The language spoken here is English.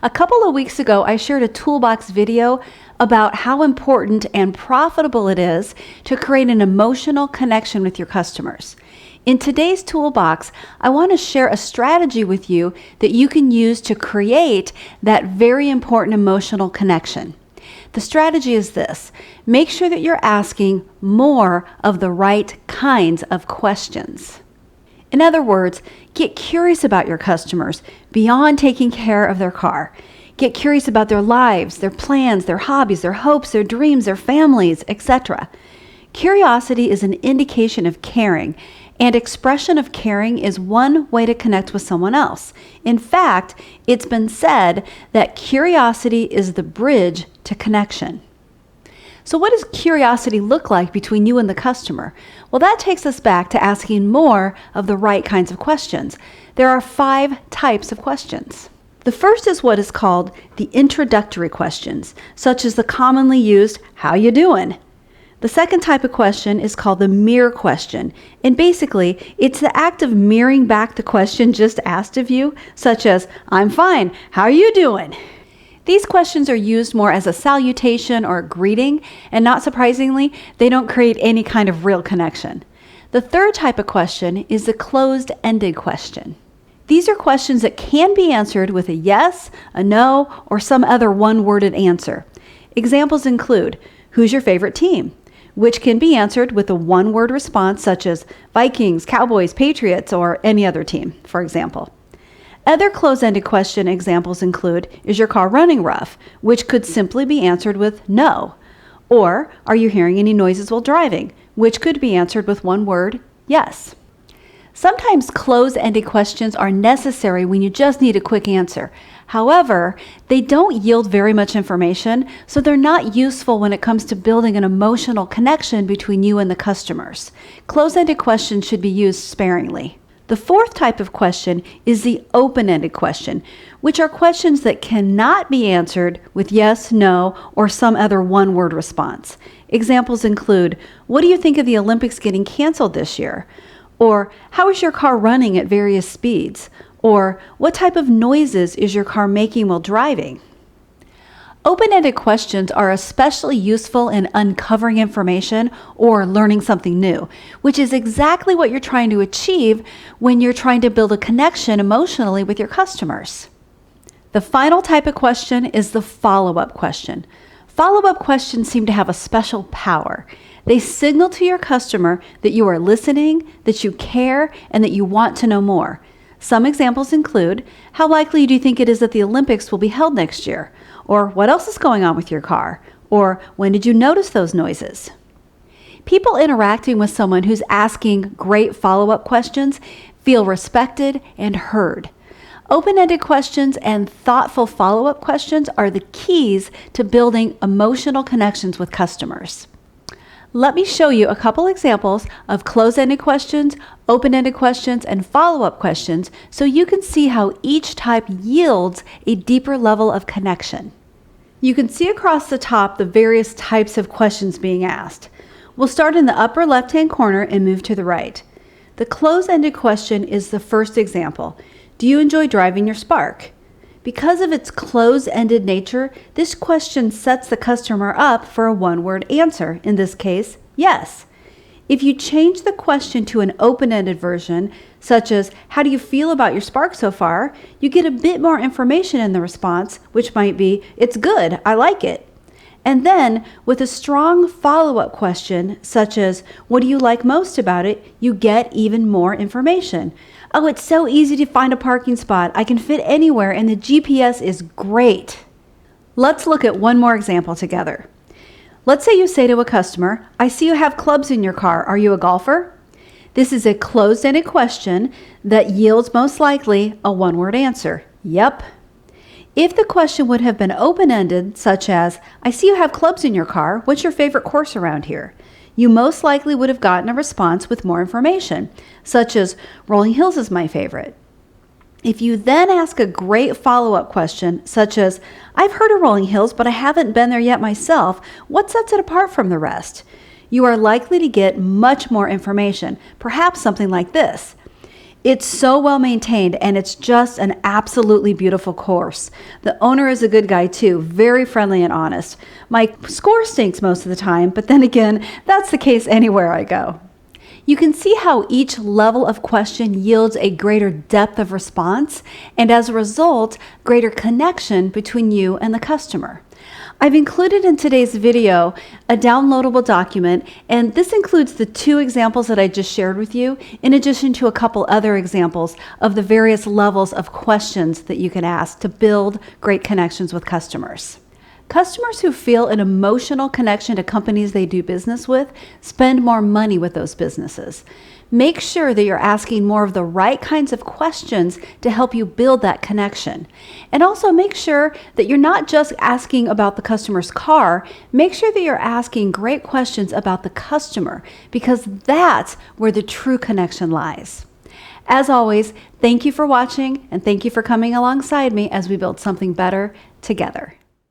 A couple of weeks ago, I shared a toolbox video about how important and profitable it is to create an emotional connection with your customers. In today's toolbox, I want to share a strategy with you that you can use to create that very important emotional connection. The strategy is this: make sure that you're asking more of the right kinds of questions. In other words, get curious about your customers beyond taking care of their car. Get curious about their lives, their plans, their hobbies, their hopes, their dreams, their families, etc. Curiosity is an indication of caring, and expression of caring is one way to connect with someone else. In fact, it's been said that curiosity is the bridge to connection. So what does curiosity look like between you and the customer? Well, that takes us back to asking more of the right kinds of questions. There are 5 types of questions. The first is what is called the introductory questions, such as the commonly used, "How you doing?" The second type of question is called the mirror question, and basically, it's the act of mirroring back the question just asked of you, such as, "I'm fine, how are you doing?" These questions are used more as a salutation or a greeting, and not surprisingly, they don't create any kind of real connection. The third type of question is the closed-ended question. These are questions that can be answered with a yes, a no, or some other one-worded answer. Examples include, who's your favorite team? Which can be answered with a one-word response such as Vikings, Cowboys, Patriots, or any other team, for example. Other closed-ended question examples include, is your car running rough? Which could simply be answered with no. Or, are you hearing any noises while driving? Which could be answered with one word, yes. Sometimes closed-ended questions are necessary when you just need a quick answer. However, they don't yield very much information, so they're not useful when it comes to building an emotional connection between you and the customers. Closed-ended questions should be used sparingly. The fourth type of question is the open-ended question, which are questions that cannot be answered with yes, no, or some other one-word response. Examples include, what do you think of the Olympics getting canceled this year? Or, how is your car running at various speeds? Or, what type of noises is your car making while driving? Open-ended questions are especially useful in uncovering information or learning something new, which is exactly what you're trying to achieve when you're trying to build a connection emotionally with your customers. The final type of question is the follow-up question. Follow-up questions seem to have a special power. They signal to your customer that you are listening, that you care, and that you want to know more. Some examples include, how likely do you think it is that the Olympics will be held next year? Or what else is going on with your car? Or when did you notice those noises? People interacting with someone who's asking great follow-up questions feel respected and heard. Open-ended questions and thoughtful follow-up questions are the keys to building emotional connections with customers. Let me show you a couple examples of closed-ended questions, open-ended questions, and follow-up questions so you can see how each type yields a deeper level of connection. You can see across the top the various types of questions being asked. We'll start in the upper left-hand corner and move to the right. The closed-ended question is the first example. Do you enjoy driving your Spark? Because of its closed-ended nature, this question sets the customer up for a one-word answer, in this case, yes. If you change the question to an open-ended version, such as, how do you feel about your Spark so far? You get a bit more information in the response, which might be, it's good, I like it. And then, with a strong follow-up question, such as, what do you like most about it? You get even more information. Oh, it's so easy to find a parking spot. I can fit anywhere, and the GPS is great. Let's look at one more example together. Let's say you say to a customer, I see you have clubs in your car. Are you a golfer? This is a closed-ended question that yields most likely a one-word answer. Yep. If the question would have been open-ended, such as, I see you have clubs in your car. What's your favorite course around here? You most likely would have gotten a response with more information, such as, Rolling Hills is my favorite. If you then ask a great follow-up question, such as, I've heard of Rolling Hills, but I haven't been there yet myself. What sets it apart from the rest? You are likely to get much more information, perhaps something like this. It's so well maintained, and it's just an absolutely beautiful course. The owner is a good guy too, very friendly and honest. My score stinks most of the time, but then again, that's the case anywhere I go. You can see how each level of question yields a greater depth of response, and as a result, greater connection between you and the customer. I've included in today's video a downloadable document, and this includes the 2 examples that I just shared with you, in addition to a couple other examples of the various levels of questions that you can ask to build great connections with customers. Customers who feel an emotional connection to companies they do business with spend more money with those businesses. Make sure that you're asking more of the right kinds of questions to help you build that connection. And also make sure that you're not just asking about the customer's car. Make sure that you're asking great questions about the customer, because that's where the true connection lies. As always, thank you for watching, and thank you for coming alongside me as we build something better together.